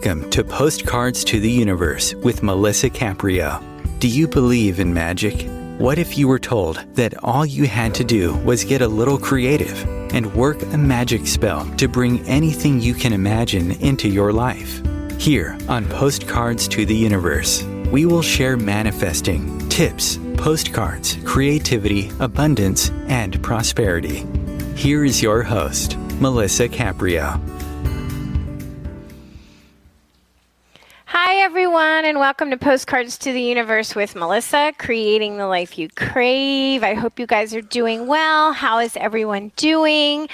Welcome to Postcards to the Universe with Melisa Caprio. Do you believe in magic? What if you were told that all you had to do was get a little creative and work a magic spell to bring anything you can imagine into your life? Here on Postcards to the Universe, we will share manifesting, tips, postcards, creativity, abundance, and prosperity. Here is your host, Melisa Caprio. Hi, everyone, and welcome to Postcards to the Universe with Melisa, creating the life you crave. I hope you guys are doing well. How is everyone doing?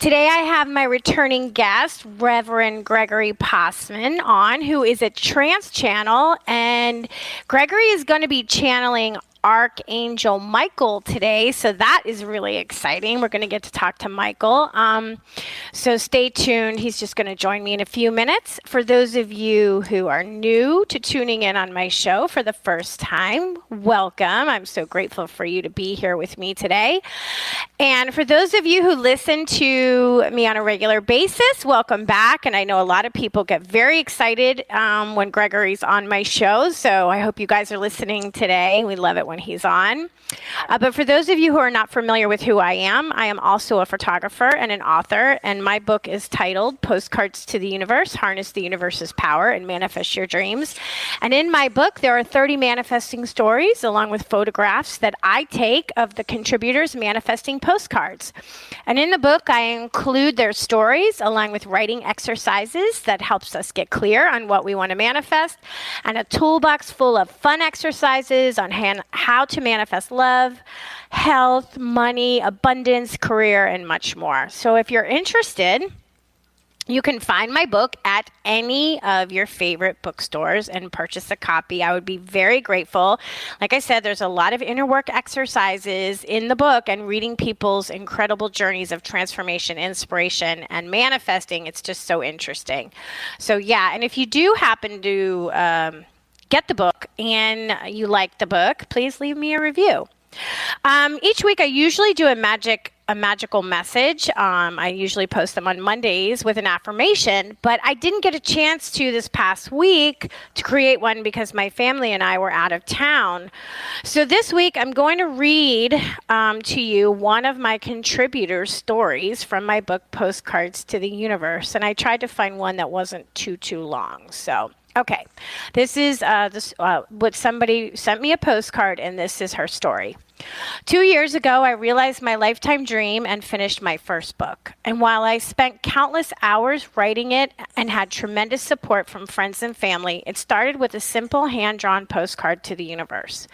Today, I have my returning guest, Reverend Gregory Possman, on, who is a trance channel, and Gregory is going to be channeling Archangel Michael today, so that is really exciting. We're going to get to talk to Michael, so stay tuned. He's just going to join me in a few minutes. For those of you who are new to tuning in on my show for the first time, welcome. I'm so grateful for you to be here with me today. And for those of you who listen to me on a regular basis, welcome back. And I know a lot of people get very excited when Gregory's on my show, so I hope you guys are listening today. We love it when he's on. But for those of you who are not familiar with who I am also a photographer and an author, and my book is titled Postcards to the Universe, Harness the Universe's Power and Manifest Your Dreams. And in my book, there are 30 manifesting stories along with photographs that I take of the contributors manifesting postcards. And in the book, I include their stories along with writing exercises that helps us get clear on what we want to manifest, and a toolbox full of fun exercises on how to manifest love, health, money, abundance, career, and much more. So if you're interested, you can find my book at any of your favorite bookstores and purchase a copy. I would be very grateful. Like I said, there's a lot of inner work exercises in the book, and reading people's incredible journeys of transformation, inspiration, and manifesting. It's just so interesting. So yeah, and if you do happen to get the book and you like the book, please leave me a review. Each week I usually do a magical message. I usually post them on Mondays with an affirmation, but I didn't get a chance to this past week to create one because my family and I were out of town. So this week I'm going to read to you one of my contributors' stories from my book, Postcards to the Universe, and I tried to find one that wasn't too long. So okay, this is what somebody sent me a postcard, and this is her story. 2 years ago, I realized my lifetime dream and finished my first book. And while I spent countless hours writing it and had tremendous support from friends and family, it started with a simple hand-drawn postcard to the universe.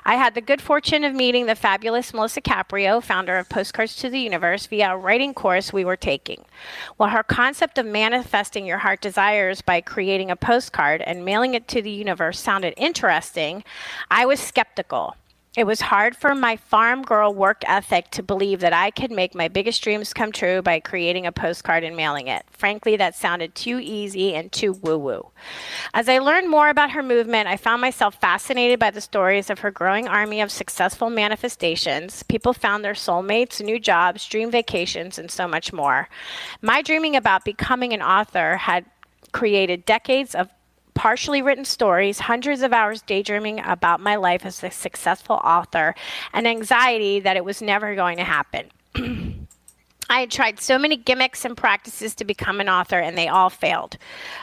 I had the good fortune of meeting the fabulous Melisa Caprio, founder of Postcards to the Universe, via a writing course we were taking. While her concept of manifesting your heart desires by creating a postcard and mailing it to the universe sounded interesting, I was skeptical. It was hard for my farm girl work ethic to believe that I could make my biggest dreams come true by creating a postcard and mailing it. Frankly, that sounded too easy and too woo-woo. As I learned more about her movement, I found myself fascinated by the stories of her growing army of successful manifestations. People found their soulmates, new jobs, dream vacations, and so much more. My dreaming about becoming an author had created decades of partially written stories, hundreds of hours daydreaming about my life as a successful author, and anxiety that it was never going to happen. I had tried so many gimmicks and practices to become an author, and they all failed.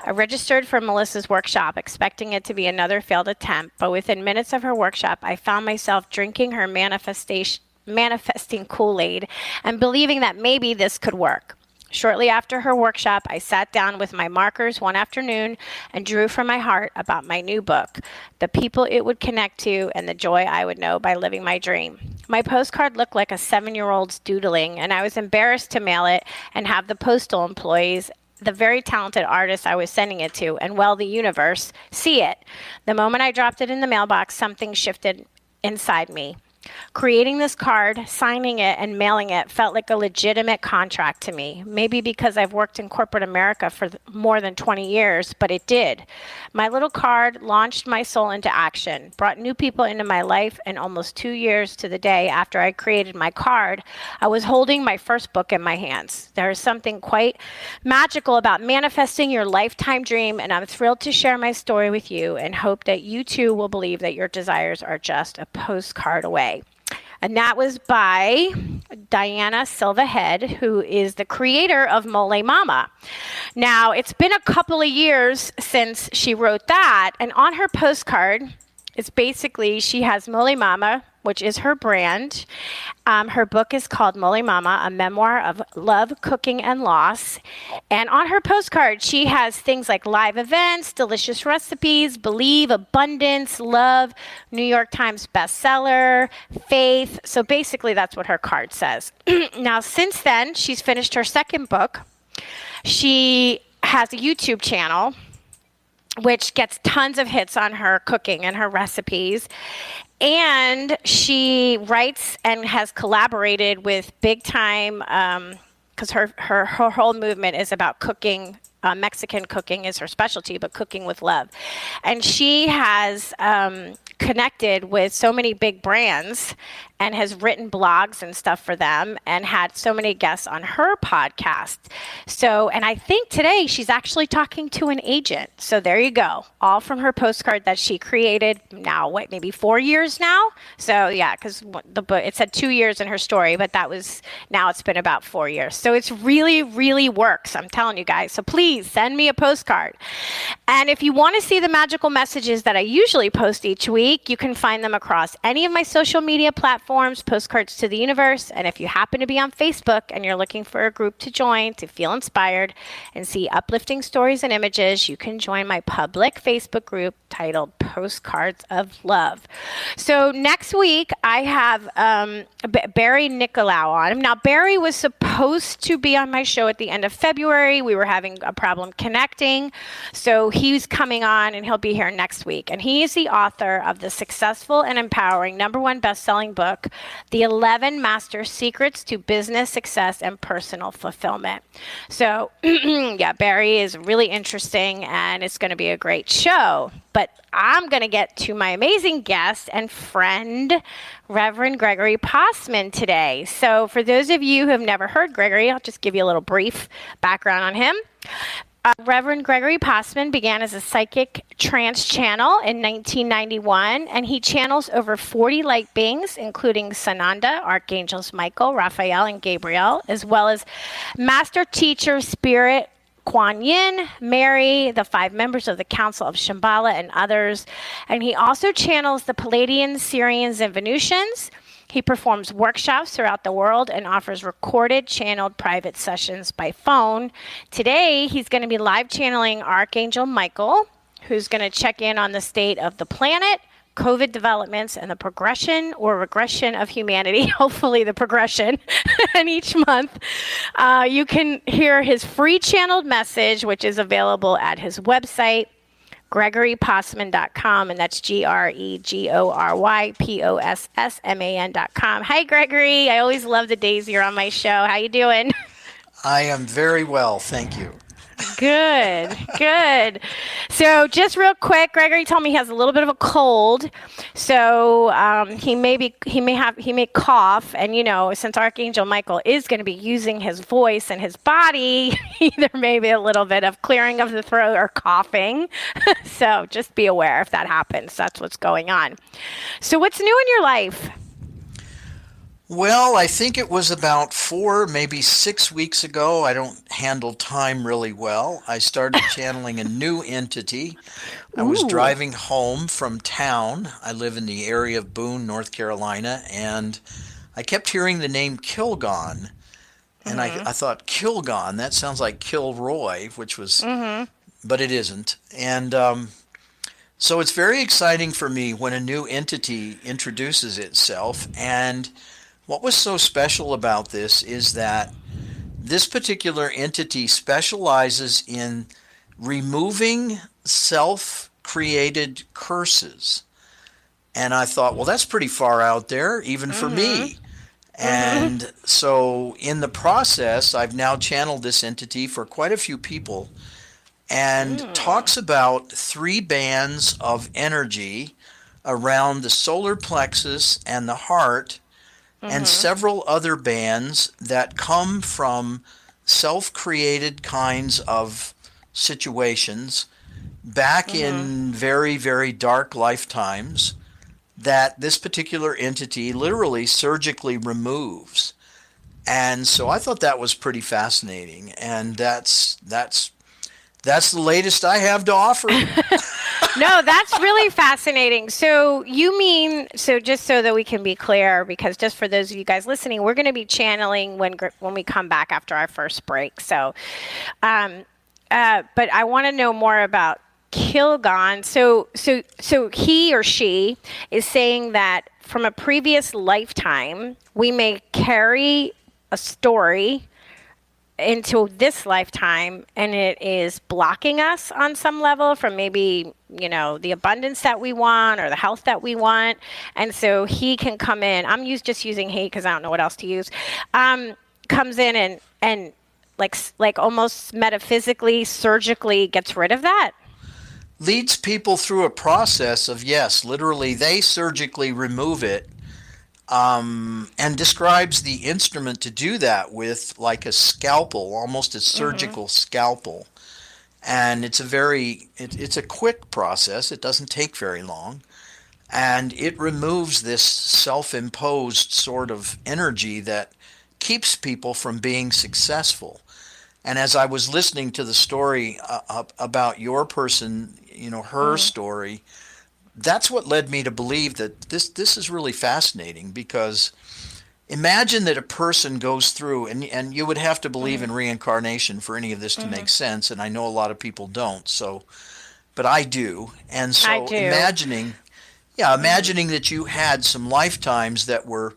I registered for Melissa's workshop, expecting it to be another failed attempt, but within minutes of her workshop, I found myself drinking her manifesting Kool-Aid and believing that maybe this could work. Shortly after her workshop, I sat down with my markers one afternoon and drew from my heart about my new book, the people it would connect to, and the joy I would know by living my dream. My postcard looked like a 7-year-old's doodling, and I was embarrassed to mail it and have the postal employees, the very talented artist I was sending it to, and the universe, see it. The moment I dropped it in the mailbox, something shifted inside me. Creating this card, signing it, and mailing it felt like a legitimate contract to me. Maybe because I've worked in corporate America for more than 20 years, but it did. My little card launched my soul into action, brought new people into my life, and almost 2 years to the day after I created my card, I was holding my first book in my hands. There is something quite magical about manifesting your lifetime dream, and I'm thrilled to share my story with you and hope that you too will believe that your desires are just a postcard away. And that was by Diana Silverhead, who is the creator of Mole Mama. Now, it's been a couple of years since she wrote that, and on her postcard, it's basically, she has Mole Mama, which is her brand. Her book is called Mole Mama, a memoir of love, cooking, and loss. And on her postcard, she has things like live events, delicious recipes, believe, abundance, love, New York Times bestseller, faith. So basically, that's what her card says. Now, since then, she's finished her second book. She has a YouTube channel, which gets tons of hits on her cooking and her recipes. And she writes and has collaborated with big time, because her whole movement is about cooking. Mexican cooking is her specialty, but cooking with love. And she has connected with so many big brands and has written blogs and stuff for them and had so many guests on her podcast. So, and I think today she's actually talking to an agent. So there you go. All from her postcard that she created now, maybe 4 years now? So yeah, because the book, it said 2 years in her story, but now it's been about 4 years. So it's really, really works. I'm telling you guys. So please send me a postcard. And if you want to see the magical messages that I usually post each week, you can find them across any of my social media platforms, Postcards to the Universe. And if you happen to be on Facebook and you're looking for a group to join to feel inspired and see uplifting stories and images, you can join my public Facebook group titled Postcards of Love. So next week, I have Barry Nicolau on. Now, Barry was supposed to be on my show at the end of February. We were having a problem connecting. So he's coming on and he'll be here next week. And he is the author of the successful and empowering #1 best-selling book, The 11 Master Secrets to Business Success and Personal Fulfillment. So yeah, Barry is really interesting and it's going to be a great show. But I'm going to get to my amazing guest and friend, Reverend Gregory Possman today. So for those of you who have never heard Gregory, I'll just give you a little brief background on him. Reverend Gregory Possman began as a psychic trance channel in 1991, and he channels over 40 light beings, including Sananda, Archangels Michael, Raphael, and Gabriel, as well as master teacher spirit Quan Yin, Mary, the 5 members of the Council of Shambhala, and others. And he also channels the Pleiadians, Siriuns, and Venusians. He performs workshops throughout the world and offers recorded, channeled private sessions by phone. Today, he's going to be live channeling Archangel Michael, who's going to check in on the state of the planet, COVID developments, and the progression or regression of humanity, hopefully the progression. And each month, you can hear his free channeled message, which is available at his website, GregoryPossman.com, and that's GregoryPossman.com. Hi, Gregory. I always love the days you're on my show. How you doing? I am very well, thank you. Good, good. So just real quick, Gregory told me he has a little bit of a cold, so he may cough, and since Archangel Michael is going to be using his voice and his body, there may be a little bit of clearing of the throat or coughing. So just be aware if that happens. That's what's going on. So what's new in your life? Well, I think it was about 4, maybe 6 weeks ago. I don't handle time really well. I started channeling a new entity. I was driving home from town. I live in the area of Boone, North Carolina, and I kept hearing the name Kilgon. And I thought, Kilgon, that sounds like Kilroy, which was, but it isn't. And so it's very exciting for me when a new entity introduces itself. And what was so special about this is that this particular entity specializes in removing self-created curses. And I thought, well, that's pretty far out there, even for me. And so in the process, I've now channeled this entity for quite a few people, and talks about 3 bands of energy around the solar plexus and the heart, and several other bands that come from self-created kinds of situations back in very, very dark lifetimes that this particular entity literally surgically removes. And so I thought that was pretty fascinating, and that's the latest I have to offer. No, that's really fascinating. So you mean, so just so that we can be clear, because just for those of you guys listening, we're going to be channeling when we come back after our first break. So, but I want to know more about Kilgon. So he or she is saying that from a previous lifetime, we may carry a story into this lifetime, and it is blocking us on some level from maybe, the abundance that we want or the health that we want. And so he can come in. I'm just using he because I don't know what else to use. Comes in and like almost metaphysically, surgically gets rid of that. Leads people through a process of, yes, literally they surgically remove it, and describes the instrument to do that with, like a scalpel, almost a surgical scalpel. And it's a quick process. It doesn't take very long. And it removes this self-imposed sort of energy that keeps people from being successful. And as I was listening to the story about your person, her story, that's what led me to believe that this is really fascinating, because imagine that a person goes through, and you would have to believe in reincarnation for any of this to make sense, and I know a lot of people don't, but I do. And so I do. imagining that you had some lifetimes that were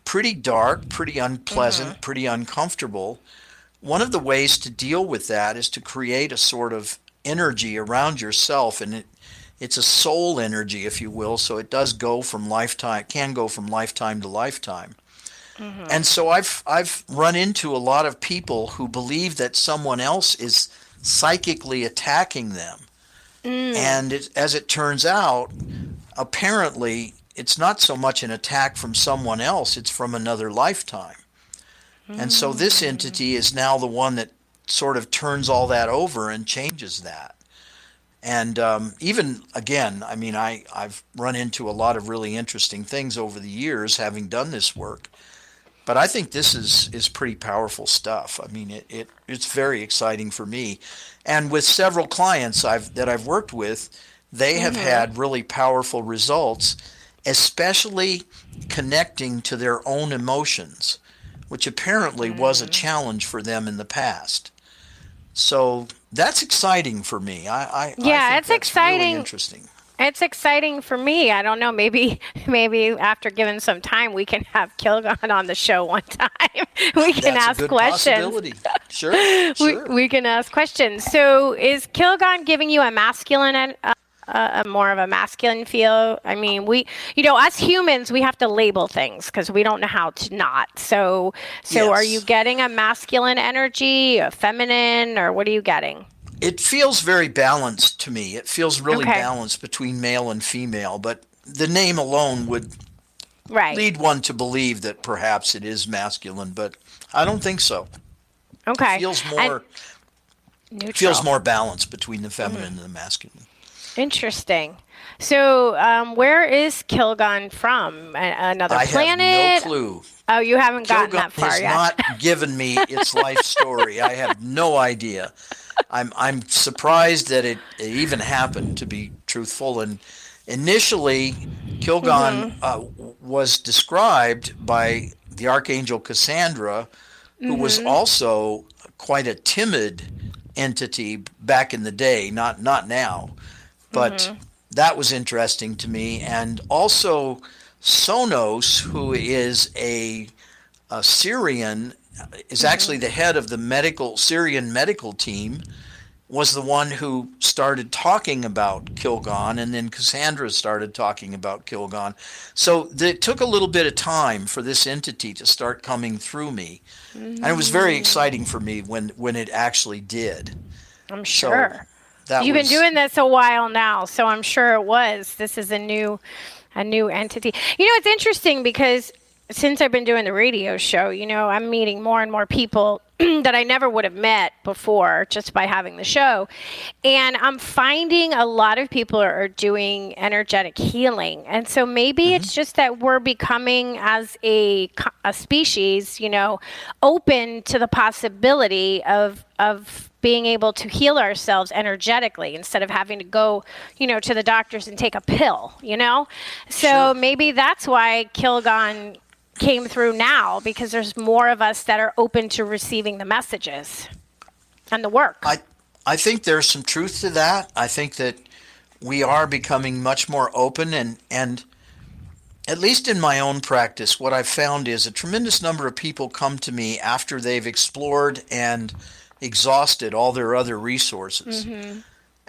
pretty dark, pretty unpleasant, pretty uncomfortable. One of the ways to deal with that is to create a sort of energy around yourself, and it's a soul energy, if you will, so it does go from lifetime, can go from lifetime to lifetime. And so I've run into a lot of people who believe that someone else is psychically attacking them. And as it turns out, apparently it's not so much an attack from someone else, it's from another lifetime. And so this entity is now the one that sort of turns all that over and changes that. And even, again, I mean, I've run into a lot of really interesting things over the years having done this work. But I think this is pretty powerful stuff. I mean, it's very exciting for me. And with several clients that I've worked with, they have had really powerful results, especially connecting to their own emotions, which apparently was a challenge for them in the past. So that's exciting for me. I think it's that's exciting. Really interesting. It's exciting for me. I don't know. Maybe after given some time, we can have Kilgon on the show one time. We can That's ask a good questions. possibility. Sure. We can ask questions. So, is Kilgon giving you a masculine more of a masculine feel? I mean, us humans, we have to label things because we don't know how to not. So Yes. Are you getting a masculine energy, a feminine, or what are you getting? It feels very balanced to me. It feels really Okay. balanced between male and female, but the name alone would Right. lead one to believe that perhaps it is masculine, but I don't think so. Okay. It feels Neutral. feels more balanced between the feminine and the masculine. Interesting. So, where is Kilgon from? Another planet? I have no clue. Oh, you haven't gotten Kilgon that far has yet. not given me its life story. I have no idea. I'm surprised that it even happened, to be truthful. And initially, Kilgon was described by the Archangel Cassandra, who was also quite a timid entity back in the day, not now. But that was interesting to me. And also Sonos, who is a Sirian, is actually the head of the Syrian medical team. was the one who started talking about Kilgon, and then Cassandra started talking about Kilgon. So it took a little bit of time for this entity to start coming through me. And it was very exciting for me when it actually did. I'm sure. So you've been doing this a while now, so I'm sure it was. This is a new entity. You know, it's interesting because since I've been doing the radio show, you know, I'm meeting more and more people that I never would have met before just by having the show. And I'm finding a lot of people are doing energetic healing. And so maybe it's just that we're becoming, as a species, you know, open to the possibility of being able to heal ourselves energetically instead of having to go, you know, to the doctors and take a pill, you know? So maybe that's why Kilgon came through now, because there's more of us that are open to receiving the messages and the work. I think there's some truth to that. I think that we are becoming much more open, and at least in my own practice, what I've found is a tremendous number of people come to me after they've explored and exhausted all their other resources.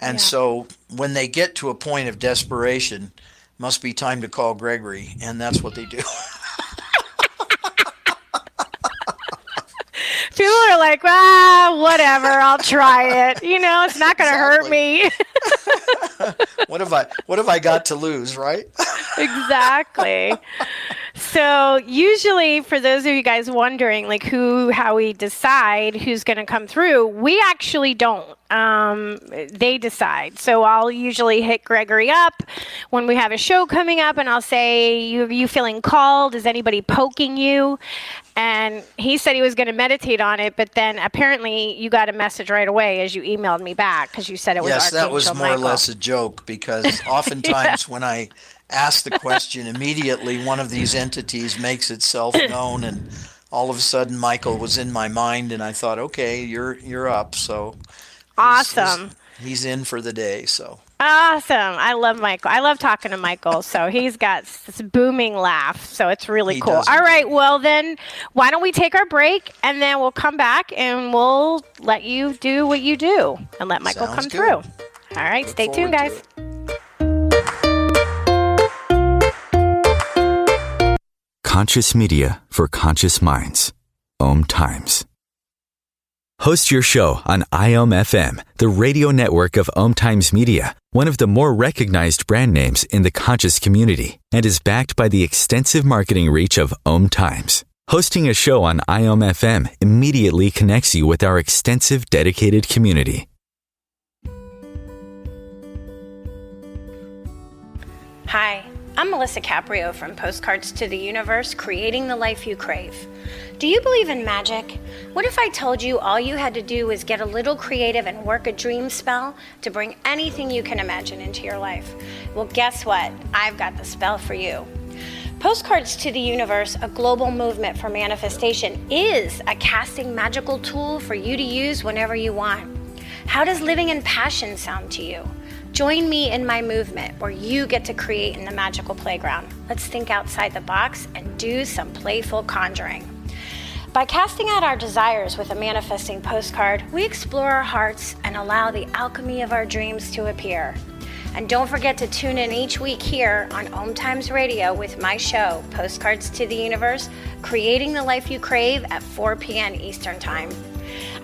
And so when they get to a point of desperation, must be time to call Gregory, and that's what they do. People are like, whatever, I'll try it. You know, it's not going to hurt me. What have I got to lose, right? Exactly. So usually, for those of you guys wondering, like how we decide who's going to come through, we actually don't. They decide. So I'll usually hit Gregory up when we have a show coming up, and I'll say, you feeling called? Is anybody poking you? And he said he was going to meditate on it, but then apparently you got a message right away as you emailed me back, because you said it was Archangel Yes, that was more Michael. or less a joke, because oftentimes when I ask the question, immediately one of these entities makes itself known, and all of a sudden Michael was in my mind, and I thought, okay, you're up. So awesome. He's in for the day. So awesome. I love Michael. I love talking to Michael. So he's got this booming laugh. So it's really cool. All right. Well, then why don't we take our break, and then we'll come back and we'll let you do what you do and let Michael come through. All right. Stay tuned, guys. Conscious media for conscious minds. OMTimes. Host your show on IOM-FM, the radio network of OMTimes Media, one of the more recognized brand names in the conscious community, and is backed by the extensive marketing reach of OMTimes. Hosting a show on IOM-FM immediately connects you with our extensive dedicated community. Hi, I'm Melisa Caprio from Postcards to the Universe, creating the life you crave. Do you believe in magic? What if I told you all you had to do was get a little creative and work a dream spell to bring anything you can imagine into your life? Well, guess what? I've got the spell for you. Postcards to the Universe, a global movement for manifestation, is a casting magical tool for you to use whenever you want. How does living in passion sound to you? Join me in my movement where you get to create in the magical playground. Let's think outside the box and do some playful conjuring. By casting out our desires with a manifesting postcard, we explore our hearts and allow the alchemy of our dreams to appear. And don't forget to tune in each week here on OMTimes Radio with my show, Postcards to the Universe, creating the life you crave at 4 p.m. Eastern Time.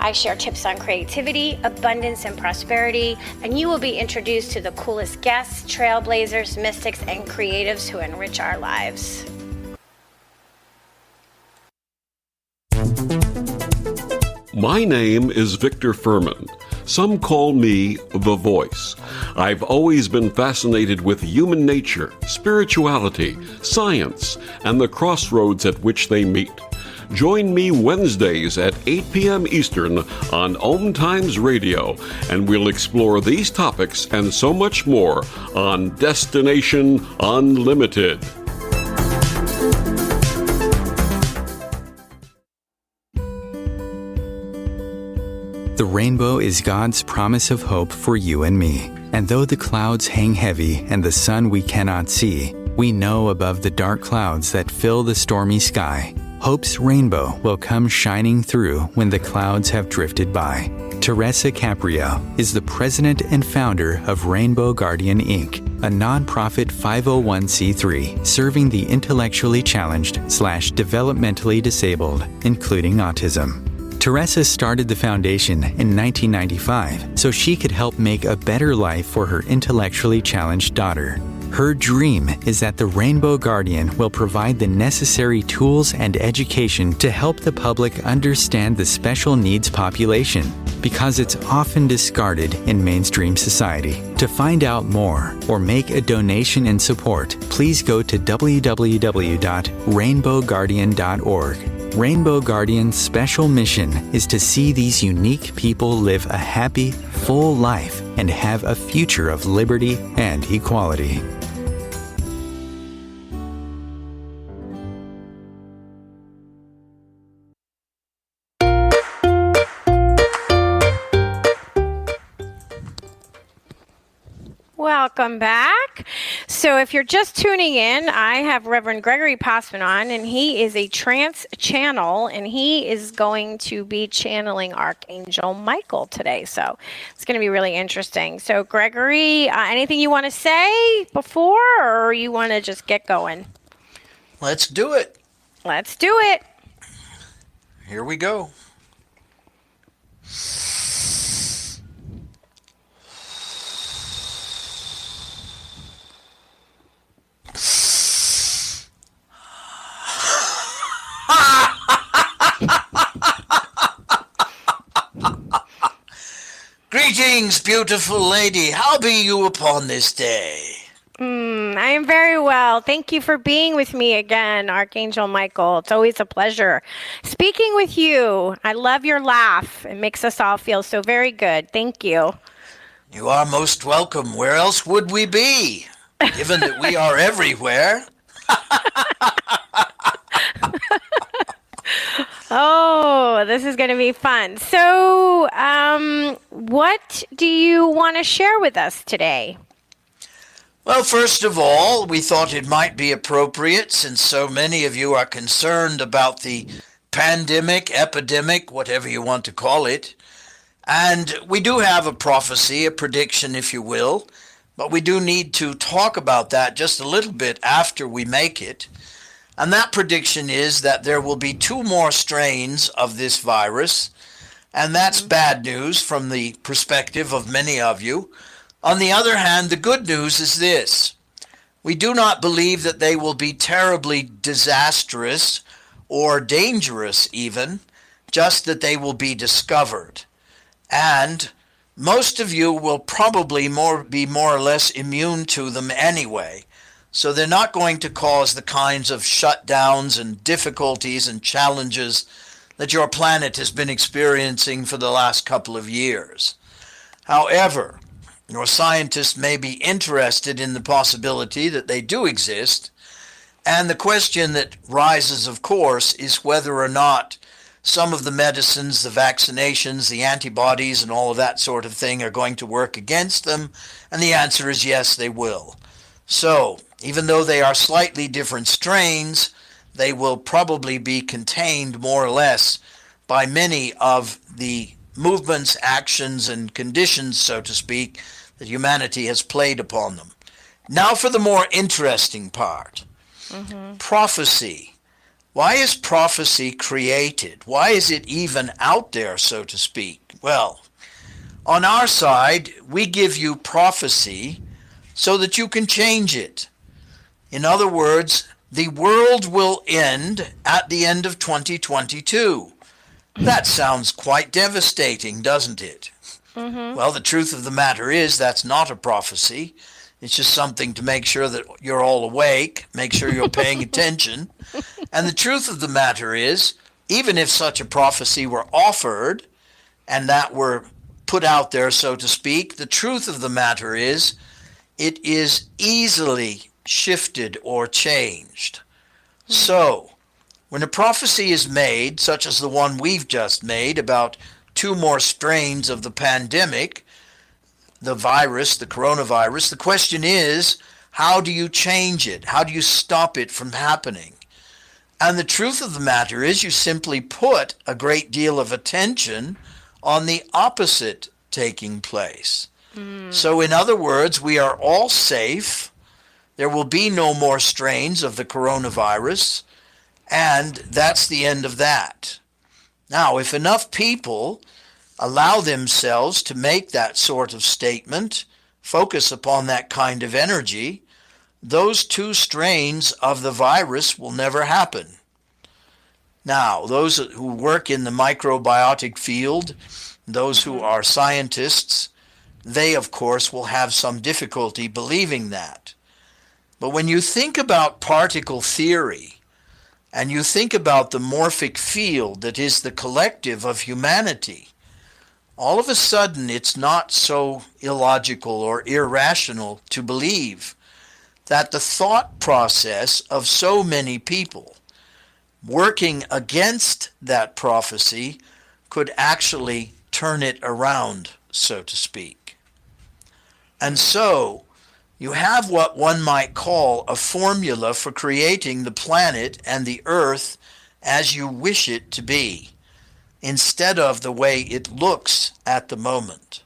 I share tips on creativity, abundance, and prosperity, and you will be introduced to the coolest guests, trailblazers, mystics, and creatives who enrich our lives. My name is Victor Furman. Some call me The Voice. I've always been fascinated with human nature, spirituality, science, and the crossroads at which they meet. Join me Wednesdays at 8 p.m. Eastern on OMTimes Radio, and we'll explore these topics and so much more on Destination Unlimited. The rainbow is God's promise of hope for you and me. And though the clouds hang heavy and the sun we cannot see, we know above the dark clouds that fill the stormy sky, hope's rainbow will come shining through when the clouds have drifted by. Teresa Caprio is the president and founder of Rainbow Guardian Inc., a nonprofit 501c3 serving the intellectually challenged/developmentally disabled, including autism. Teresa started the foundation in 1995 so she could help make a better life for her intellectually challenged daughter. Her dream is that the Rainbow Guardian will provide the necessary tools and education to help the public understand the special needs population, because it's often discarded in mainstream society. To find out more or make a donation in support, please go to www.rainbowguardian.org. Rainbow Guardian's special mission is to see these unique people live a happy, full life and have a future of liberty and equality. Welcome back. So if you're just tuning in, I have Reverend Gregory Possman on, and he is a trance channel, and he is going to be channeling Archangel Michael today. So it's going to be really interesting. So Gregory, anything you want to say before, or you want to just get going? Let's do it. Let's do it. Here we go. Greetings, beautiful lady. How be you upon this day? I am very well. Thank you for being with me again, Archangel Michael. It's always a pleasure speaking with you. I love your laugh. It makes us all feel so very good. Thank you. You are most welcome. Where else would we be, given that we are everywhere? Oh, this is going to be fun. So, what do you want to share with us today? Well, first of all, we thought it might be appropriate, since so many of you are concerned about the pandemic, epidemic, whatever you want to call it. And we do have a prophecy, a prediction, if you will, but we do need to talk about that just a little bit after we make it. And that prediction is that there will be 2 more strains of this virus, and that's bad news from the perspective of many of you. On the other hand, the good news is this. We do not believe that they will be terribly disastrous or dangerous even, just that they will be discovered. And most of you will probably be more or less immune to them anyway. So they're not going to cause the kinds of shutdowns and difficulties and challenges that your planet has been experiencing for the last couple of years. However, your scientists may be interested in the possibility that they do exist, and the question that rises, of course, is whether or not some of the medicines, the vaccinations, the antibodies, and all of that sort of thing are going to work against them, and the answer is yes, they will. So, even though they are slightly different strains, they will probably be contained more or less by many of the movements, actions, and conditions, so to speak, that humanity has played upon them. Now for the more interesting part. Prophecy. Why is prophecy created? Why is it even out there, so to speak? Well, on our side, we give you prophecy so that you can change it. In other words, the world will end at the end of 2022. That sounds quite devastating, doesn't it? Well, the truth of the matter is that's not a prophecy. It's just something to make sure that you're all awake, make sure you're paying attention. And the truth of the matter is, even if such a prophecy were offered and that were put out there, so to speak, the truth of the matter is it is easily shifted or changed. So, when a prophecy is made, such as the one we've just made about 2 more strains of the pandemic, the virus, the coronavirus, the question is, how do you change it? How do you stop it from happening? And the truth of the matter is you simply put a great deal of attention on the opposite taking place. So in other words, we are all safe. There will be no more strains of the coronavirus, and that's the end of that. Now, if enough people allow themselves to make that sort of statement, focus upon that kind of energy, those two strains of the virus will never happen. Now, those who work in the microbiotic field, those who are scientists, they, of course, will have some difficulty believing that. But when you think about particle theory, and you think about the morphic field that is the collective of humanity, all of a sudden it's not so illogical or irrational to believe that the thought process of so many people working against that prophecy could actually turn it around, so to speak. And so you have what one might call a formula for creating the planet and the earth as you wish it to be, instead of the way it looks at the moment.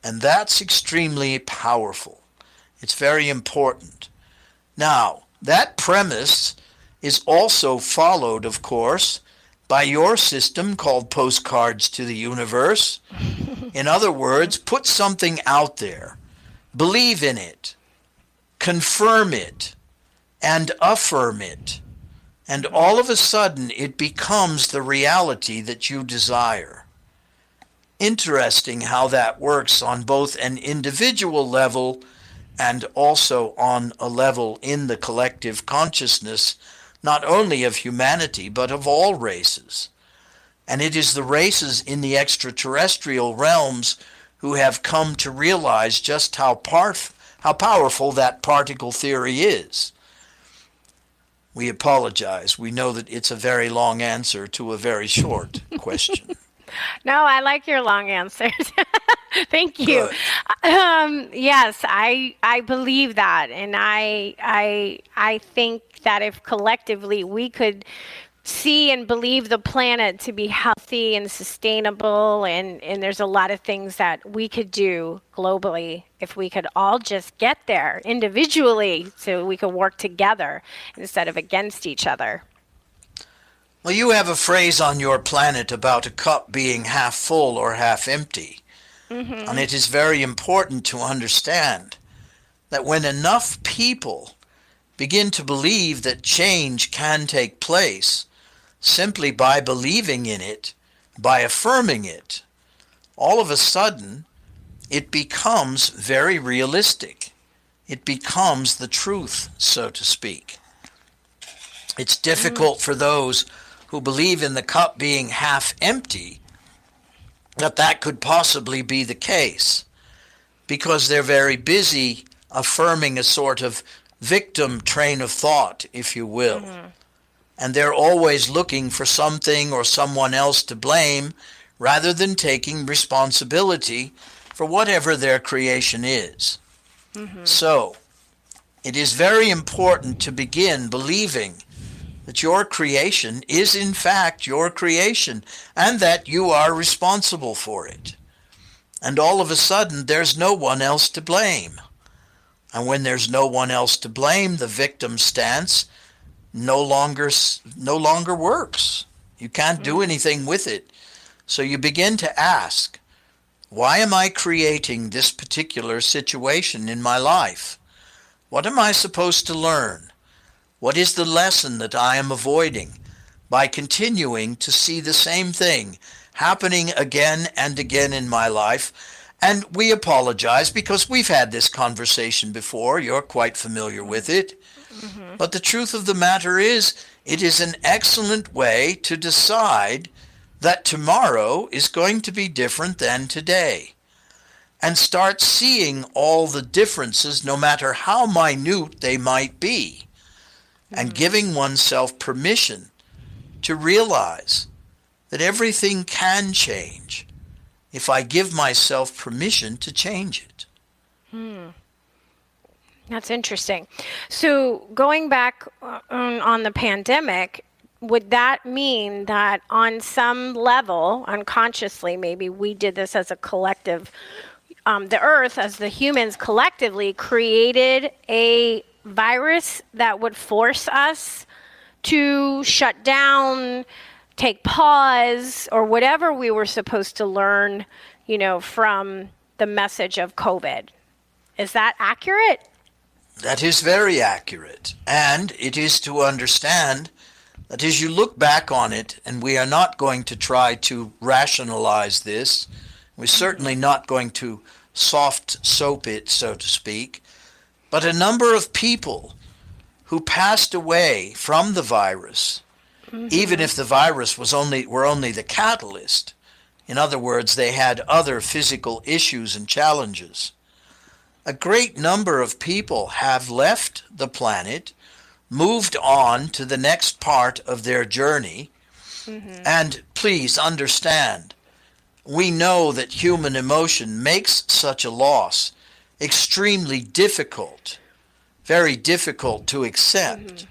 And that's extremely powerful. It's very important. Now, that premise is also followed, of course, by your system called Postcards to the Universe. In other words, put something out there. Believe in it. Confirm it. And affirm it. And all of a sudden, it becomes the reality that you desire. Interesting how that works on both an individual level and also on a level in the collective consciousness, not only of humanity, but of all races. And it is the races in the extraterrestrial realms who have come to realize just how powerful that particle theory is. We apologize. We know that it's a very long answer to a very short question. No, I like your long answers. Thank you. Yes, I believe that, and I think that if collectively we could see and believe the planet to be healthy and sustainable, and there's a lot of things that we could do globally if we could all just get there individually, so we could work together instead of against each other. Well, you have a phrase on your planet about a cup being half full or half empty. Mm-hmm. And it is very important to understand that when enough people begin to believe that change can take place simply by believing in it, by affirming it, all of a sudden it becomes very realistic. It becomes the truth, so to speak. It's difficult for those who believe in the cup being half empty that could possibly be the case, because they're very busy affirming a sort of victim train of thought, if you will. Mm-hmm. And they're always looking for something or someone else to blame rather than taking responsibility for whatever their creation is. Mm-hmm. So, it is very important to begin believing that your creation is in fact your creation and that you are responsible for it. And all of a sudden, there's no one else to blame. And when there's no one else to blame, the victim stance no longer works. You can't do anything with it. So you begin to ask, why am I creating this particular situation in my life? What am I supposed to learn? What is the lesson that I am avoiding by continuing to see the same thing happening again and again in my life? And we apologize because we've had this conversation before. You're quite familiar with it. Mm-hmm. But the truth of the matter is, it is an excellent way to decide that tomorrow is going to be different than today, and start seeing all the differences, no matter how minute they might be, and giving oneself permission to realize that everything can change if I give myself permission to change it. That's interesting. So going back on the pandemic, would that mean that on some level, unconsciously, maybe we did this as a collective, the Earth, as the humans collectively, created a virus that would force us to shut down, take pause, or whatever we were supposed to learn, from the message of COVID. Is that accurate? That is very accurate. And it is to understand that as you look back on it, and we are not going to try to rationalize this, we're certainly not going to soft soap it, so to speak, but a number of people who passed away from the virus, even if the virus were only the catalyst. In other words, they had other physical issues and challenges. A great number of people have left the planet, moved on to the next part of their journey, and please understand, we know that human emotion makes such a loss extremely difficult, very difficult to accept.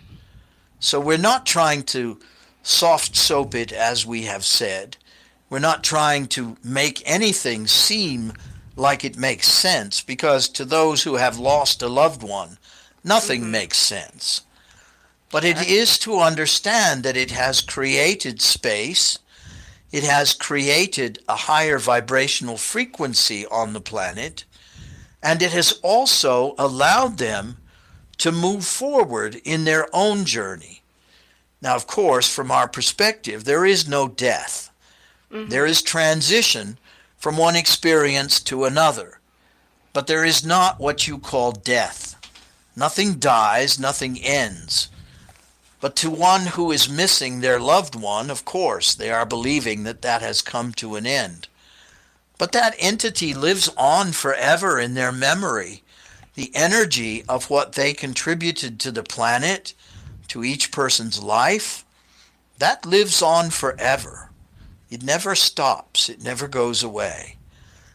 So we're not trying to soft soap it, as we have said. We're not trying to make anything seem like it makes sense, because to those who have lost a loved one, nothing makes sense. But it is to understand that it has created space, it has created a higher vibrational frequency on the planet, and it has also allowed them to move forward in their own journey. Now, of course, from our perspective, there is no death. There is transition from one experience to another. But there is not what you call death. Nothing dies, nothing ends. But to one who is missing their loved one, of course, they are believing that that has come to an end. But that entity lives on forever in their memory. The energy of what they contributed to the planet, to each person's life, that lives on forever. It never stops. It never goes away.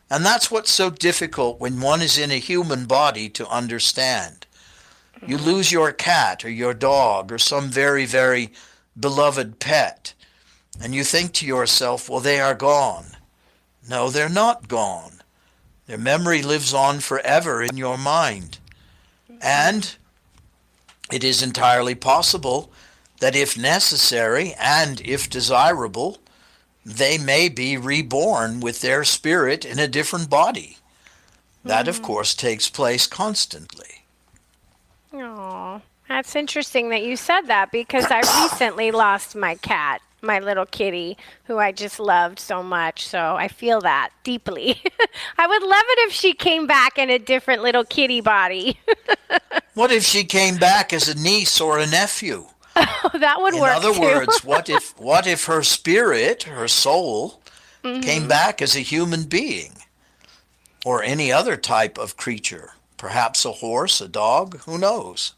And that's what's so difficult when one is in a human body to understand. You lose your cat or your dog or some very, very beloved pet, and you think to yourself, well, they are gone. No, they're not gone. Their memory lives on forever in your mind. And it is entirely possible that if necessary and if desirable, they may be reborn with their spirit in a different body. That, of course, takes place constantly. Oh, that's interesting that you said that, because I recently lost my cat, my little kitty, who I just loved so much. So I feel that deeply. I would love it if she came back in a different little kitty body. What if she came back as a niece or a nephew? Oh, that would work too. In other words, what if her spirit, her soul, came back as a human being or any other type of creature? Perhaps a horse, a dog, who knows?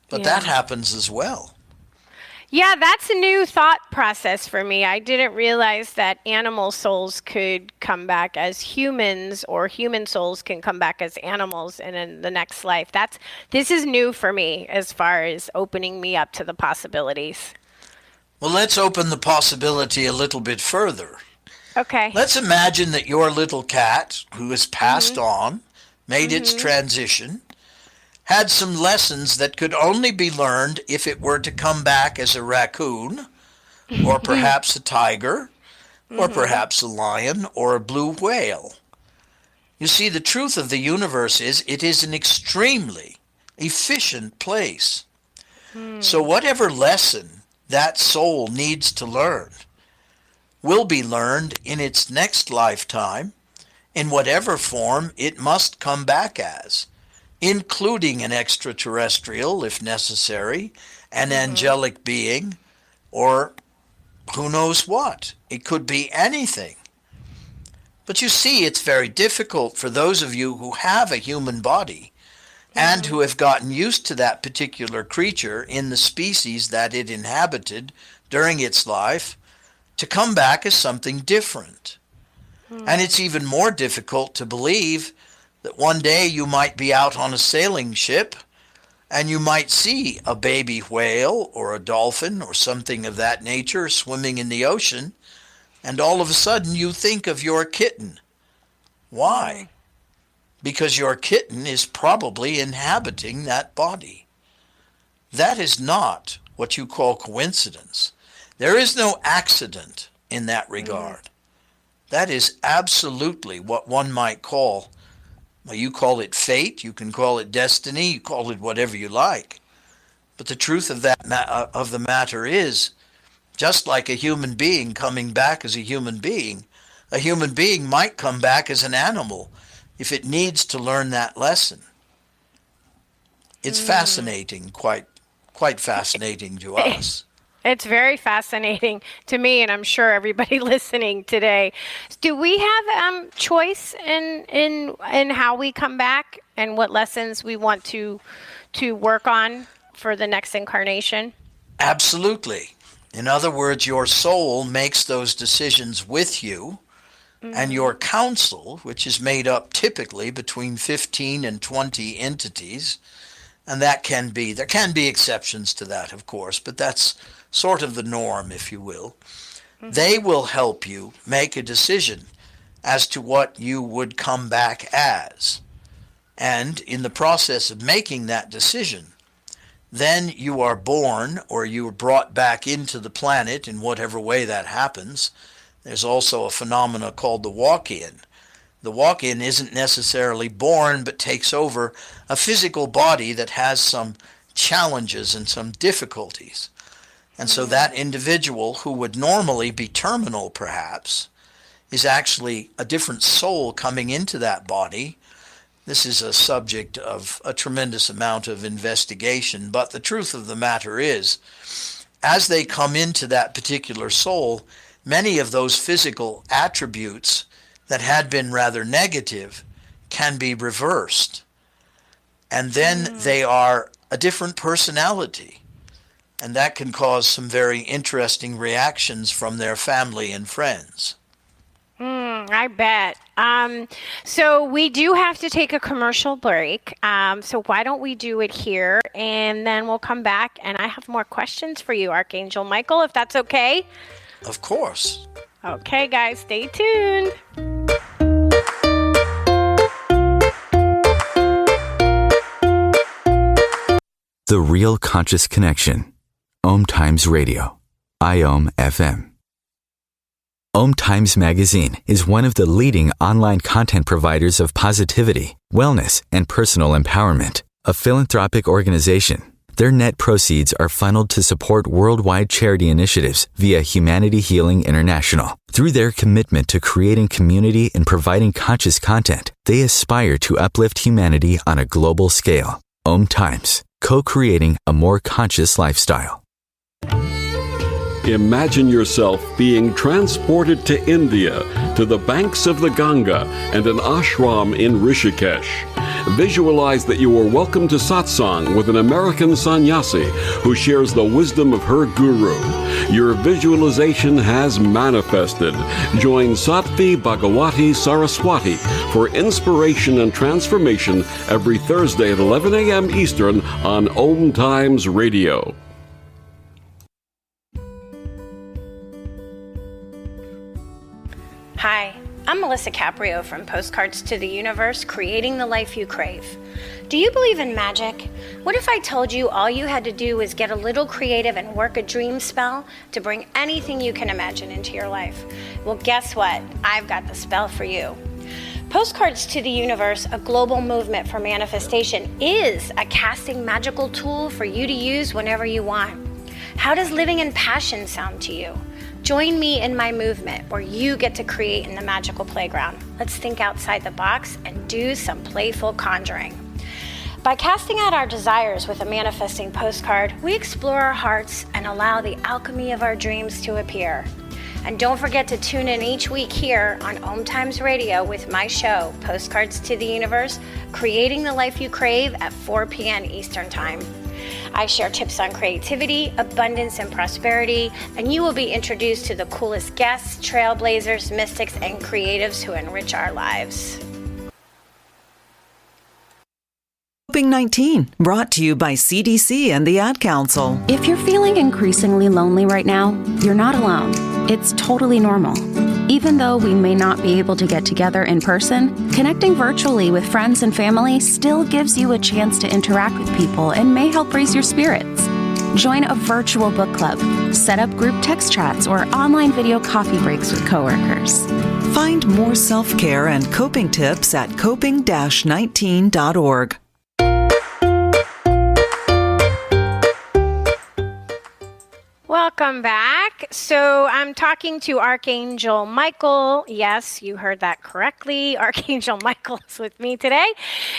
But that happens as well. Yeah, that's a new thought process for me. I didn't realize that animal souls could come back as humans, or human souls can come back as animals in the next life. This is new for me as far as opening me up to the possibilities. Well, let's open the possibility a little bit further. Okay. Let's imagine that your little cat, who has passed on, made its transition, had some lessons that could only be learned if it were to come back as a raccoon, or perhaps a tiger, or perhaps a lion, or a blue whale. You see, the truth of the universe is it is an extremely efficient place. So whatever lesson that soul needs to learn will be learned in its next lifetime, in whatever form it must come back as, including an extraterrestrial, if necessary, an angelic being, or who knows what. It could be anything. But you see, it's very difficult for those of you who have a human body and who have gotten used to that particular creature in the species that it inhabited during its life to come back as something different. And it's even more difficult to believe that one day you might be out on a sailing ship And you might see a baby whale or a dolphin or something of that nature swimming in the ocean, and all of a sudden you think of your kitten. Why? Because your kitten is probably inhabiting that body. That is not what you call coincidence. There is no accident in that regard. That is absolutely what one might call, well, you call it fate, you can call it destiny, you call it whatever you like. But the truth of of the matter is, just like a human being coming back as a human being might come back as an animal if it needs to learn that lesson. It's fascinating, quite fascinating to us. It's very fascinating to me, and I'm sure everybody listening today. Do we have choice in how we come back and what lessons we want to work on for the next incarnation? Absolutely. In other words, your soul makes those decisions with you, and your council, which is made up typically between 15 and 20 entities, and there can be exceptions to that, of course, but that's sort of the norm, if you will. They will help you make a decision as to what you would come back as. And in the process of making that decision, then you are born or you are brought back into the planet in whatever way that happens. There's also a phenomena called the walk-in. The walk-in isn't necessarily born but takes over a physical body that has some challenges and some difficulties. And so that individual who would normally be terminal perhaps is actually a different soul coming into that body. This is a subject of a tremendous amount of investigation, but the truth of the matter is, as they come into that particular soul, many of those physical attributes that had been rather negative can be reversed. And then they are a different personality. And that can cause some very interesting reactions from their family and friends. I bet. So we do have to take a commercial break. So why don't we do it here, and then we'll come back, and I have more questions for you, Archangel Michael, if that's okay? Of course. Okay, guys, stay tuned. The Real Conscious Connection. OMTimes Radio. IOM FM. OMTimes Magazine is one of the leading online content providers of positivity, wellness, and personal empowerment. A philanthropic organization, their net proceeds are funneled to support worldwide charity initiatives via Humanity Healing International. Through their commitment to creating community and providing conscious content, they aspire to uplift humanity on a global scale. OMTimes, co-creating a more conscious lifestyle. Imagine yourself being transported to India, to the banks of the Ganga and an ashram in Rishikesh. Visualize that you are welcome to satsang with an American sannyasi who shares the wisdom of her guru. Your visualization has manifested. Join Sattvi Bhagawati Saraswati for inspiration and transformation every Thursday at 11 a.m. Eastern on OMTimes Radio. Hi, I'm Melisa Caprio from Postcards to the Universe, creating the life you crave. Do you believe in magic? What if I told you all you had to do was get a little creative and work a dream spell to bring anything you can imagine into your life? Well, guess what? I've got the spell for you. Postcards to the Universe, a global movement for manifestation, is a casting magical tool for you to use whenever you want. How does living in passion sound to you? Join me in my movement where you get to create in the magical playground. Let's think outside the box and do some playful conjuring. By casting out our desires with a manifesting postcard, we explore our hearts and allow the alchemy of our dreams to appear. And don't forget to tune in each week here on OMTimes Radio with my show, Postcards to the Universe, creating the life you crave at 4 p.m. Eastern Time. I share tips on creativity, abundance, and prosperity, and you will be introduced to the coolest guests, trailblazers, mystics, and creatives who enrich our lives. Coping 19, brought to you by CDC and the Ad Council. If you're feeling increasingly lonely right now, you're not alone. It's totally normal. Even though we may not be able to get together in person, connecting virtually with friends and family still gives you a chance to interact with people and may help raise your spirits. Join a virtual book club, set up group text chats, or online video coffee breaks with coworkers. Find more self-care and coping tips at coping-19.org. Welcome back. So I'm talking to Archangel Michael. Yes, you heard that correctly. Archangel Michael is with me today.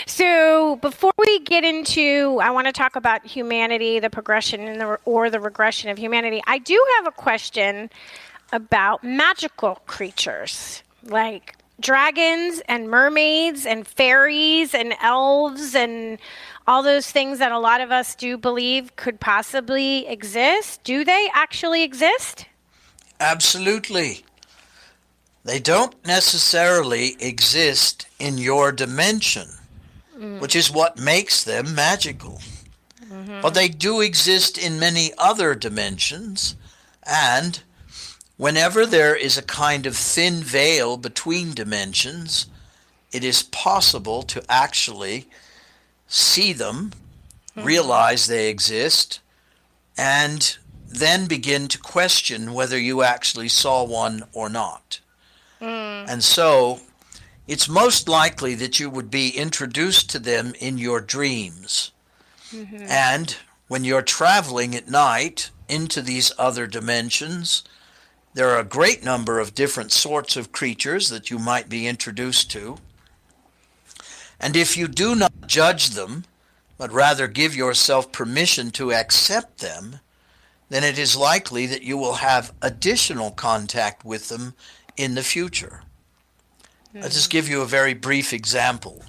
So before we get into, I want to talk about humanity, the progression or the regression of humanity. I do have a question about magical creatures like dragons and mermaids and fairies and elves and all those things that a lot of us do believe could possibly exist. Do they actually exist? Absolutely. They don't necessarily exist in your dimension, which is what makes them magical. But they do exist in many other dimensions, and whenever there is a kind of thin veil between dimensions, it is possible to actually see them, realize they exist, and then begin to question whether you actually saw one or not. And so it's most likely that you would be introduced to them in your dreams. And when you're traveling at night into these other dimensions, there are a great number of different sorts of creatures that you might be introduced to. And if you do not judge them, but rather give yourself permission to accept them, then it is likely that you will have additional contact with them in the future. I'll just give you a very brief example.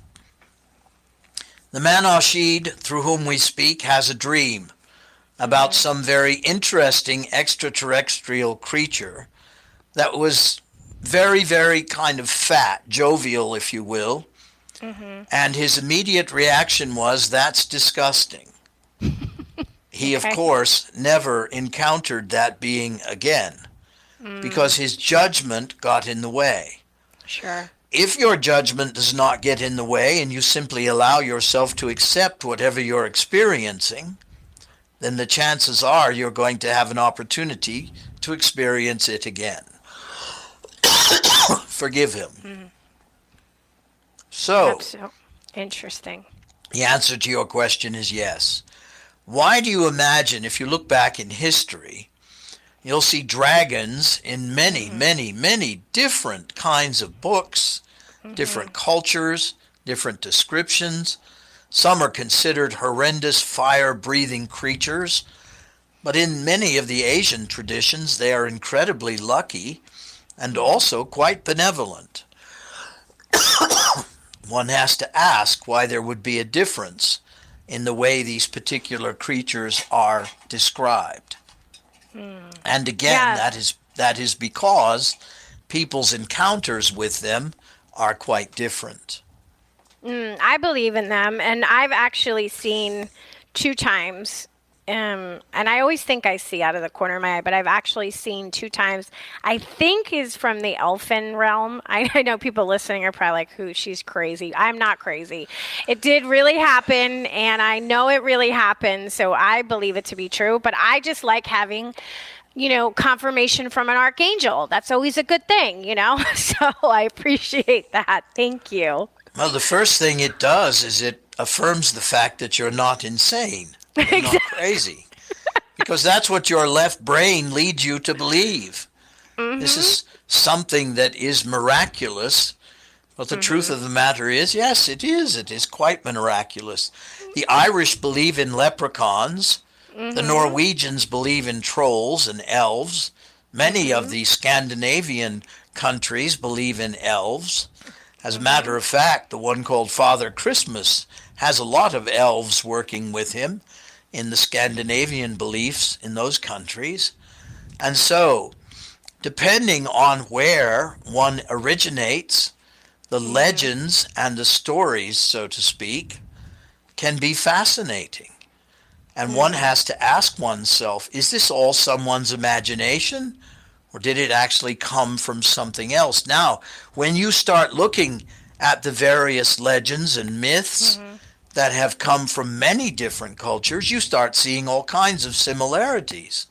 The Manashid, through whom we speak, has a dream about some very interesting extraterrestrial creature that was very, very kind of fat, jovial, if you will. And his immediate reaction was, that's disgusting. He, of course, never encountered that being again because his judgment got in the way. Sure. If your judgment does not get in the way and you simply allow yourself to accept whatever you're experiencing, then the chances are you're going to have an opportunity to experience it again. Forgive him. So, That's so interesting. the answer to your question is yes. Why do you imagine, if you look back in history, you'll see dragons in many, many, many different kinds of books, different cultures, different descriptions. Some are considered horrendous fire-breathing creatures, but in many of the Asian traditions, they are incredibly lucky and also quite benevolent. One has to ask why there would be a difference in the way these particular creatures are described. And again, that is because people's encounters with them are quite different. I believe in them, and I've actually seen 2 times. And I always think I see out of the corner of my eye, but I've actually seen 2 times. I think is from the elfin realm. I know people listening are probably like, "Who? She's crazy." I'm not crazy. It did really happen, and I know it really happened, so I believe it to be true. But I just like having, confirmation from an archangel. That's always a good thing, So I appreciate that. Thank you. Well, the first thing it does is it affirms the fact that you're not insane. You're not crazy. Because that's what your left brain leads you to believe. This is something that is miraculous. But the truth of the matter is, yes, it is. It is quite miraculous. The Irish believe in leprechauns. The Norwegians believe in trolls and elves. Many of the Scandinavian countries believe in elves. As a matter of fact, the one called Father Christmas has a lot of elves working with him in the Scandinavian beliefs in those countries. And so, depending on where one originates, the legends and the stories, so to speak, can be fascinating. And one has to ask oneself, is this all someone's imagination? Or did it actually come from something else? Now, when you start looking at the various legends and myths that have come from many different cultures, you start seeing all kinds of similarities.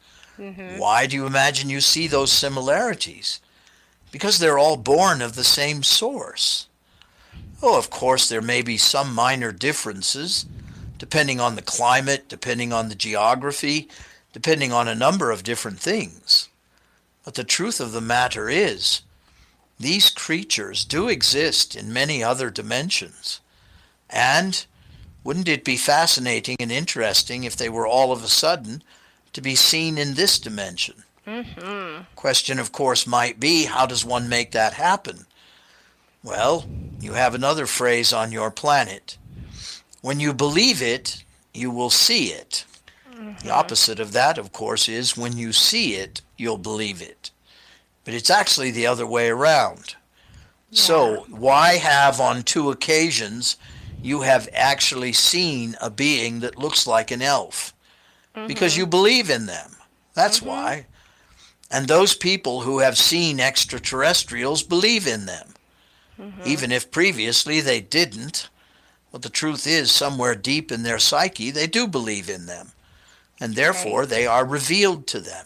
Why do you imagine you see those similarities? Because they're all born of the same source. Oh, of course, there may be some minor differences, depending on the climate, depending on the geography, depending on a number of different things. But the truth of the matter is, these creatures do exist in many other dimensions. And wouldn't it be fascinating and interesting if they were all of a sudden to be seen in this dimension? Question, of course, might be, how does one make that happen? Well, you have another phrase on your planet. When you believe it, you will see it. The opposite of that, of course, is when you see it, you'll believe it. But it's actually the other way around. So why have on 2 occasions you have actually seen a being that looks like an elf? Because you believe in them. That's why. And those people who have seen extraterrestrials believe in them. Even if previously they didn't. But the truth is, somewhere deep in their psyche, they do believe in them. And therefore, they are revealed to them.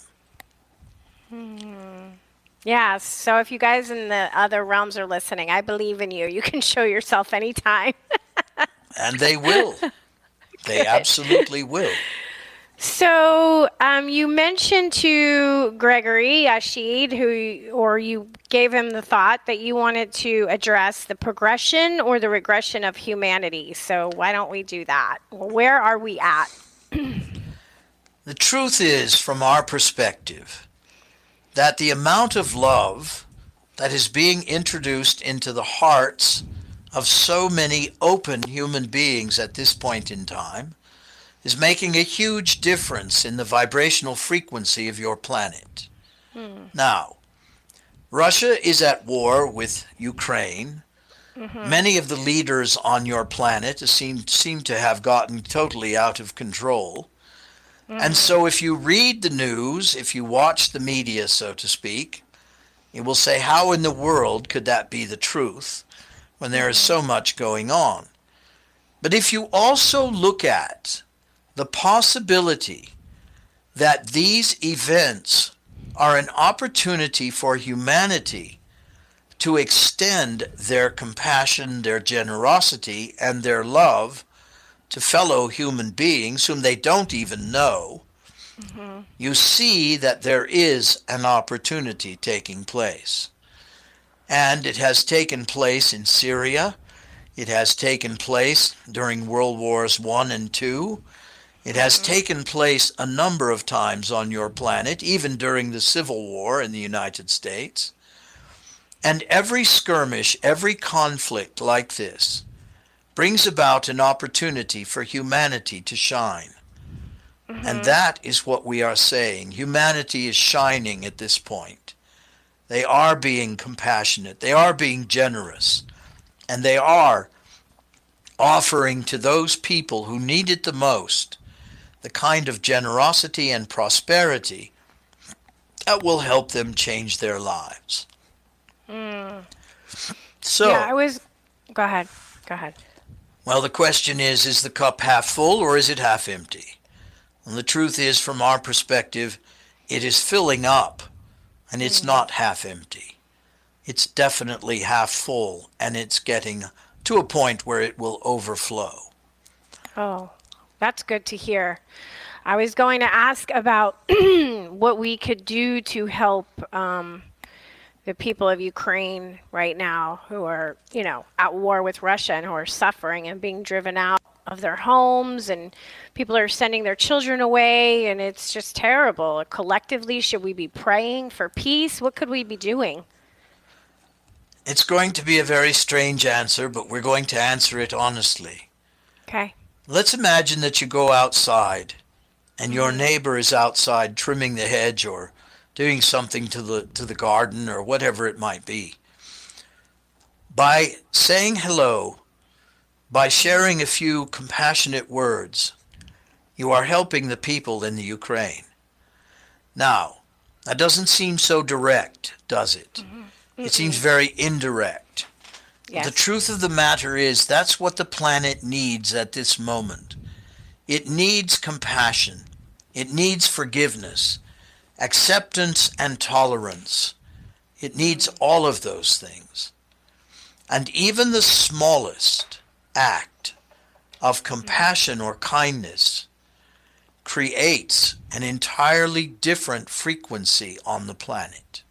Yeah, so if you guys in the other realms are listening, I believe in you. You can show yourself anytime. And they will. They absolutely will. So you mentioned to Gregory Yashid, you gave him the thought that you wanted to address the progression or the regression of humanity. So why don't we do that? Where are we at? The truth is, from our perspective, that the amount of love that is being introduced into the hearts of so many open human beings at this point in time is making a huge difference in the vibrational frequency of your planet. Now, Russia is at war with Ukraine. Many of the leaders on your planet seem to have gotten totally out of control. And so if you read the news, if you watch the media, so to speak, you will say, how in the world could that be the truth when there is so much going on? But if you also look at the possibility that these events are an opportunity for humanity to extend their compassion, their generosity, and their love to fellow human beings whom they don't even know, you see that there is an opportunity taking place. And it has taken place in Syria. It has taken place during World Wars I and II. It has taken place a number of times on your planet, even during the Civil War in the United States. And every skirmish, every conflict like this brings about an opportunity for humanity to shine. And that is what we are saying. Humanity is shining at this point. They are being compassionate. They are being generous. And they are offering to those people who need it the most the kind of generosity and prosperity that will help them change their lives. So, go ahead. Well, the question is the cup half full or is it half empty? And the truth is, from our perspective, it is filling up, and it's not half empty. It's definitely half full, and it's getting to a point where it will overflow. Oh, that's good to hear. I was going to ask about what we could do to help the people of Ukraine right now who are, at war with Russia and who are suffering and being driven out of their homes, and people are sending their children away, and it's just terrible. Collectively, should we be praying for peace? What could we be doing? It's going to be a very strange answer, but we're going to answer it honestly. Okay. Let's imagine that you go outside and your neighbor is outside trimming the hedge or doing something to the garden or whatever it might be. By saying hello, By sharing a few compassionate words, you are helping the people in the Ukraine. Now, that doesn't seem so direct, does it? It seems very indirect. Yes. The truth of the matter is that's what the planet needs at this moment. It needs compassion. It needs forgiveness, acceptance, and tolerance. It needs all of those things. And even the smallest act of compassion or kindness creates an entirely different frequency on the planet.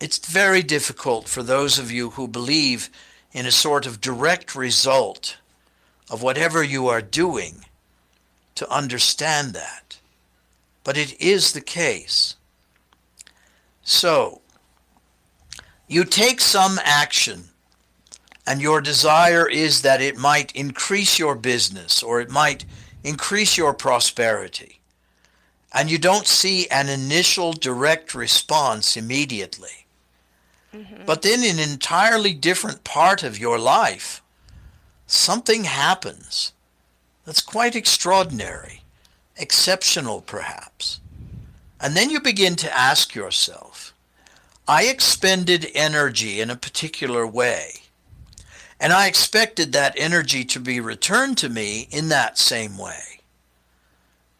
It's very difficult for those of you who believe in a sort of direct result of whatever you are doing to understand that. But it is the case. So, you take some action, and your desire is that it might increase your business or it might increase your prosperity. And you don't see an initial direct response immediately. But then in an entirely different part of your life, something happens that's quite extraordinary, exceptional perhaps. And then you begin to ask yourself, I expended energy in a particular way, and I expected that energy to be returned to me in that same way.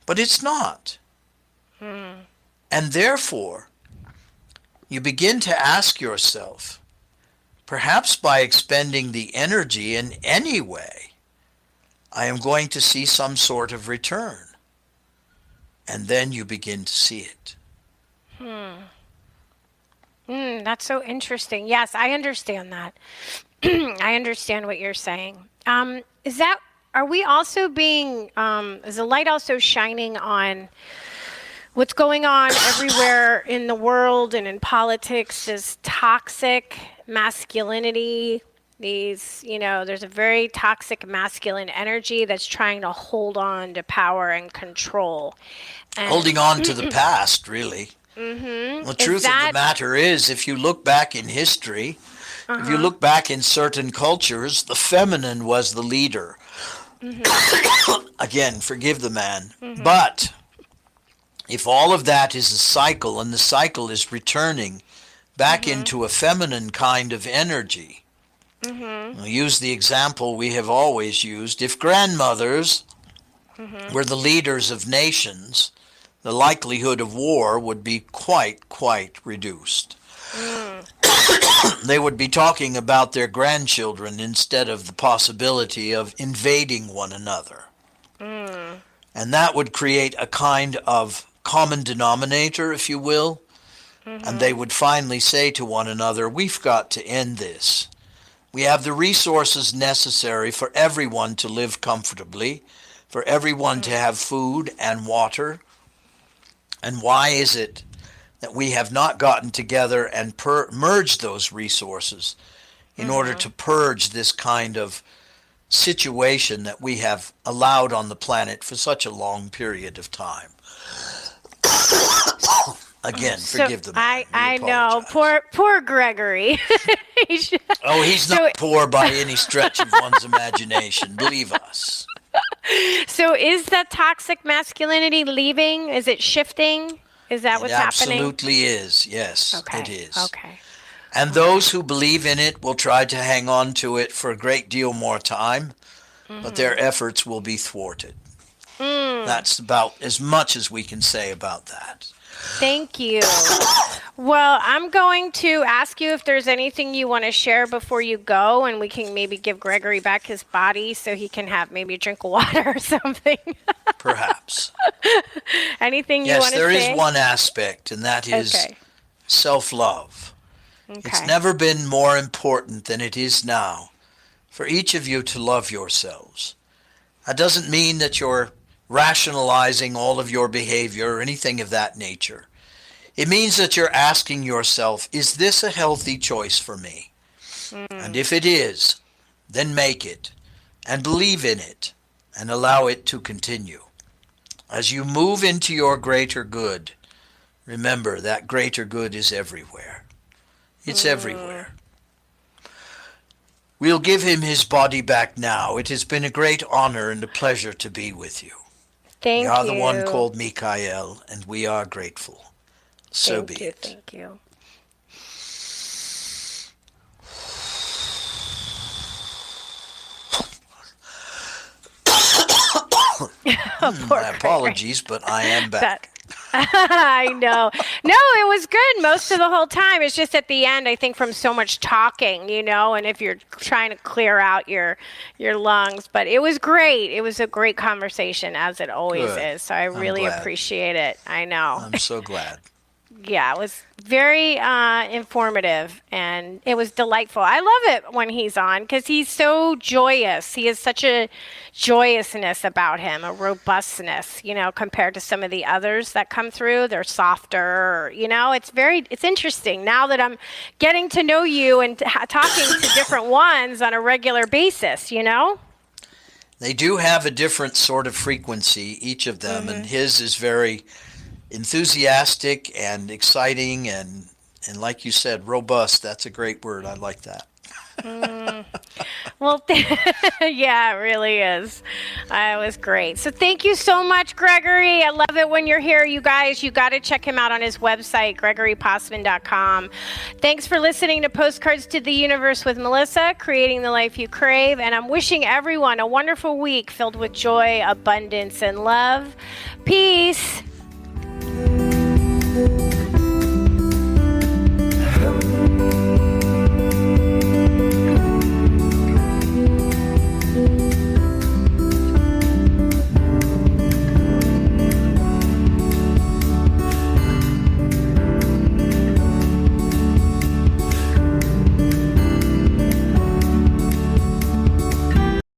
But it's not. And therefore, you begin to ask yourself, perhaps by expending the energy in any way, I am going to see some sort of return. And then you begin to see it. That's so interesting. Yes, I understand that. I understand what you're saying. Are we also being, is the light also shining on what's going on everywhere in the world and in politics, this toxic masculinity, there's a very toxic masculine energy that's trying to hold on to power and control. And holding on to the past, really. The truth of the matter is, if you look back in history, if you look back in certain cultures, the feminine was the leader. Again, forgive the man. But if all of that is a cycle, and the cycle is returning back into a feminine kind of energy, I'll use the example we have always used. If grandmothers were the leaders of nations, the likelihood of war would be quite reduced. They would be talking about their grandchildren instead of the possibility of invading one another. And that would create a kind of common denominator, if you will. And they would finally say to one another, we've got to end this. We have the resources necessary for everyone to live comfortably, for everyone to have food and water. And why is it that we have not gotten together and merged those resources in order to purge this kind of situation that we have allowed on the planet for such a long period of time? Again, forgive the man. I know. Poor Gregory. Oh, he's not poor by any stretch of one's imagination. Believe us. So is that toxic masculinity leaving? Is it shifting? Is that what's happening? It absolutely is. Yes, it is. Okay. And those who believe in it will try to hang on to it for a great deal more time, but their efforts will be thwarted. That's about as much as we can say about that. Thank you. Well, I'm going to ask you if there's anything you want to share before you go, and we can maybe give Gregory back his body so he can have maybe a drink of water or something. Perhaps. Anything you want to say? Yes, there is one aspect, and that is self-love. It's never been more important than it is now for each of you to love yourselves. That doesn't mean that you're rationalizing all of your behavior or anything of that nature. It means that you're asking yourself, is this a healthy choice for me? And if it is, then make it and believe in it and allow it to continue. As you move into your greater good, remember that greater good is everywhere. It's everywhere. We'll give him his body back now. It has been a great honor and a pleasure to be with you. Thank you. You are the one called Michael, and we are grateful. So be it. Thank you. My apologies, but I am back. I know. No, it was good most of the whole time. It's just at the end, I think, from so much talking, and if you're trying to clear out your lungs. But it was great. It was a great conversation, as it always is. So I really appreciate it. I know. I'm so glad. Yeah, it was very informative, and it was delightful. I love it when he's on because he's so joyous. He has such a joyousness about him, a robustness, compared to some of the others that come through. They're softer, it's interesting now that I'm getting to know you and talking to different ones on a regular basis, They do have a different sort of frequency, each of them, and his is very enthusiastic and exciting and like you said, robust. That's a great word. I like that. Well, yeah, it really is. It was great. So thank you so much, Gregory. I love it when you're here, you guys. You got to check him out on his website, gregorypossman.com. Thanks for listening to Postcards to the Universe with Melisa, creating the life you crave. And I'm wishing everyone a wonderful week filled with joy, abundance, and love. Peace.